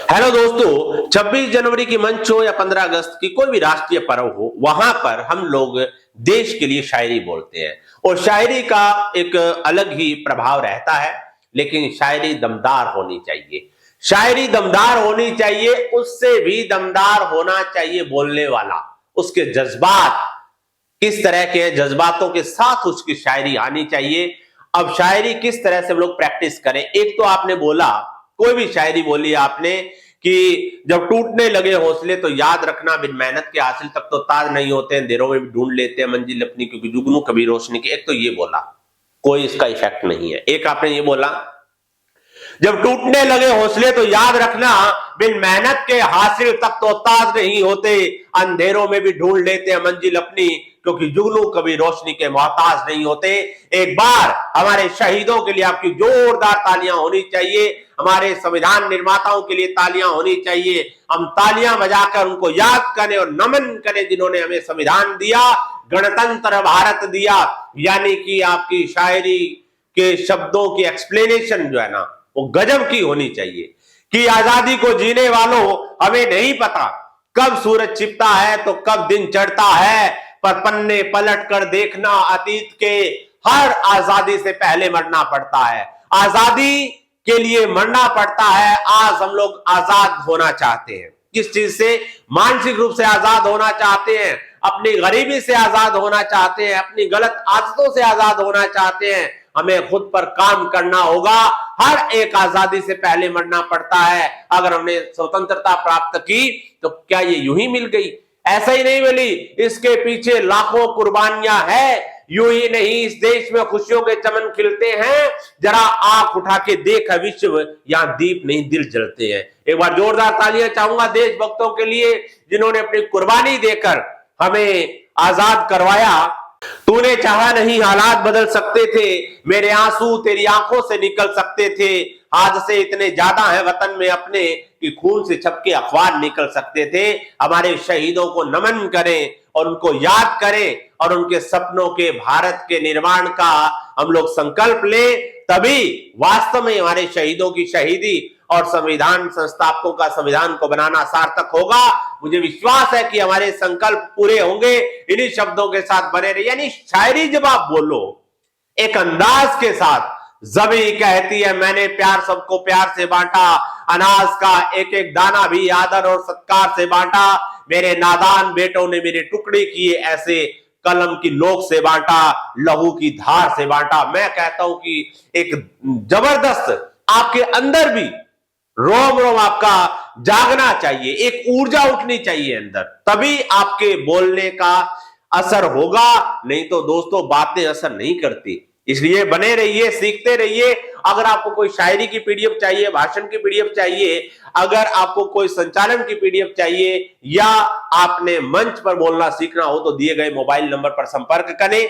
Hello दोस्तों, 26 जनवरी की मंच हो या 15 अगस्त की कोई भी राष्ट्रीय पर्व हो, वहां पर हम लोग देश के लिए शायरी बोलते हैं और शायरी का एक अलग ही प्रभाव रहता है। लेकिन शायरी दमदार होनी चाहिए। शायरी दमदार होनी चाहिए, उससे भी दमदार होना चाहिए बोलने वाला। उसके जज्बात किस तरह के हैं, जज्बातों के साथ उसकी शायरी आनी चाहिए। अब शायरी किस तरह से हम लोग प्रैक्टिस करें? एक तो आपने बोला, कोई भी शायरी बोली आपने कि जब टूटने लगे हौसले तो याद रखना, बिन मेहनत के हासिल तक तो ताज नहीं होते, अंधेरों में भी ढूंढ लेते हैं मंजिल अपनी, क्योंकि जुगनू कभी रोशनी की। एक तो ये बोला, कोई इसका इफेक्ट नहीं है। एक आपने ये बोला, जब टूटने लगे हौसले तो याद रखना, बिन मेहनत के हासिल तक तो ताज नहीं होते, अंधेरों में भी ढूंढ लेते हैं मंजिल अपनी, क्योंकि जुगनू कभी रोशनी के मोहताज नहीं होते। एक बार हमारे शहीदों के लिए आपकी जोरदार तालियां होनी चाहिए। हमारे संविधान निर्माताओं के लिए तालियां होनी चाहिए। हम तालियां बजाकर उनको याद करें और नमन करें, जिन्होंने हमें संविधान दिया, गणतंत्र भारत दिया। यानी कि आपकी शायरी के शब्दों की एक्सप्लेनेशन जो है ना, वो गजब की होनी चाहिए कि आजादी को जीने वालों, हमें नहीं पता कब सूरज छिपता है तो कब दिन चढ़ता है, पर पन्ने पलट कर देखना, अतीत के हर आजादी से पहले मरना पड़ता है। आजादी के लिए मरना पड़ता है। आज हम लोग आजाद होना चाहते हैं। किस चीज से? मानसिक रूप से आजाद होना चाहते हैं, अपनी गरीबी से आजाद होना चाहते हैं, अपनी गलत आदतों से आजाद होना चाहते हैं। हमें खुद पर काम करना होगा। हर एक आजादी से पहले मरना पड़ता है। अगर हमने स्वतंत्रता प्राप्त की तो क्या ये यूं ही मिल गई? ऐसा ही नहीं मिली, इसके पीछे लाखों कुर्बानियां हैं। यूं ही नहीं, इस देश में खुशियों के चमन खिलते हैं। जरा आंख उठा के देख विश्व, यहां दीप नहीं दिल जलते हैं। एक बार जोरदार तालियां चाहूंगा देशभक्तों के लिए, जिन्होंने अपनी कुर्बानी देकर हमें आजाद करवाया। तूने चाहा नहीं हालात बदल सकते थे, मेरे आंसू तेरी आंखों से निकल सकते थे। हादसे इतने ज्यादा हैं वतन में अपने कि खून से छपके अखबार निकल सकते थे। हमारे शहीदों को नमन करें और उनको याद करें और उनके सपनों के भारत के निर्माण का हम लोग संकल्प लें, तभी वास्तव में हमारे शहीदों की शहीदी और संविधान संस्थापकों का संविधान को बनाना सार्थक होगा। मुझे विश्वास है कि हमारे संकल्प पूरे होंगे। इन्हीं शब्दों के साथ बने रहिए। यानी शायरी जब आप बोलो एक अंदाज के साथ, जबी कहती है मैंने प्यार सबको प्यार से बांटा, अनाज का एक एक दाना भी आदर और सत्कार से बांटा, मेरे नादान बेटों ने मेरे टुकड़े किए ऐसे, कलम की नोक से बांटा, लहू की धार से बांटा। मैं कहता हूं कि एक जबरदस्त आपके अंदर भी रोम रोम आपका जागना चाहिए, एक ऊर्जा उठनी चाहिए अंदर, तभी आपके बोलने का असर होगा। नहीं तो दोस्तों बातें असर नहीं करती। इसलिए बने रहिए, सीखते रहिए। अगर आपको कोई शायरी की पीडीएफ चाहिए, भाषण की पीडीएफ चाहिए, अगर आपको कोई संचालन की पीडीएफ चाहिए, या आपने मंच पर बोलना सीखना हो, तो दिए गए मोबाइल नंबर पर संपर्क करें।